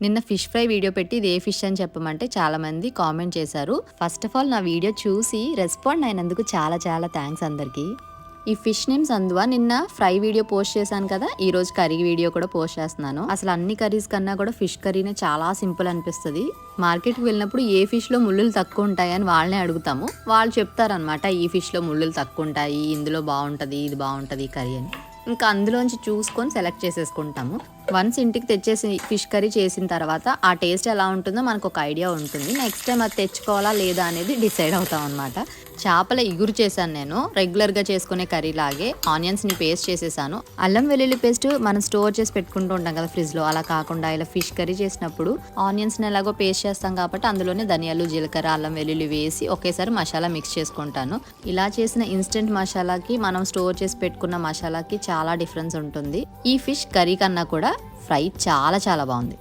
నిన్న fish fry video పెట్టి ఇది ఏ ఫిష్ అని చెప్పమంటే చాలా మంది కామెంట్ చేశారు. ఫస్ట్ ఆఫ్ ఆల్ నా వీడియో చూసి రెస్పాండ్ అయినందుకు చాలా చాలా థ్యాంక్స్ అందరికీ. ఈ ఫిష్ నేమ్స్ అందువా నిన్న ఫ్రై వీడియో పోస్ట్ చేశాను కదా, ఈ రోజు కర్రీ వీడియో కూడా పోస్ట్ చేస్తున్నాను. అసలు అన్ని కర్రీస్ కన్నా కూడా ఫిష్ కర్రీనే చాలా సింపుల్ అనిపిస్తుంది. మార్కెట్కి వెళ్ళినప్పుడు ఏ ఫిష్లో ముళ్ళులు తక్కువ ఉంటాయి అని వాళ్ళనే అడుగుతాము. వాళ్ళు చెప్తారనమాట ఈ ఫిష్లో ముళ్ళులు తక్కువ ఉంటాయి, ఇందులో బాగుంటుంది, ఇది బాగుంటుంది కర్రీ అని. ఇంకా అందులోంచి చూసుకొని సెలెక్ట్ చేసేసుకుంటాము. వన్స్ ఇంటికి తెచ్చేసి ఫిష్ కర్రీ చేసిన తర్వాత ఆ టేస్ట్ ఎలా ఉంటుందో మనకు ఒక ఐడియా ఉంటుంది. నెక్స్ట్ టైం అది తెచ్చుకోవాలా లేదా అనేది డిసైడ్ అవుతాం అనమాట. చేపల ఇగురు చేశాను నేను, రెగ్యులర్గా చేసుకునే కర్రీ లాగే. ఆనియన్స్ని పేస్ట్ చేసేసాను. అల్లం వెల్లుల్లి పేస్ట్ మనం స్టోర్ చేసి పెట్టుకుంటూ ఉంటాం కదా ఫ్రిడ్జ్లో, అలా కాకుండా ఇలా ఫిష్ కర్రీ చేసినప్పుడు ఆనియన్స్ని ఎలాగో పేస్ట్ చేస్తాం కాబట్టి అందులోనే ధనియాలు, జీలకర్ర, అల్లం వెల్లుల్లి వేసి ఒకేసారి మసాలా మిక్స్ చేసుకుంటాను. ఇలా చేసిన ఇన్స్టెంట్ మసాలాకి మనం స్టోర్ చేసి పెట్టుకున్న మసాలాకి చాలా డిఫరెన్స్ ఉంటుంది. ఈ ఫిష్ కర్రీ కన్నా కూడా ఫ్రై చాలా చాలా బాగుంది.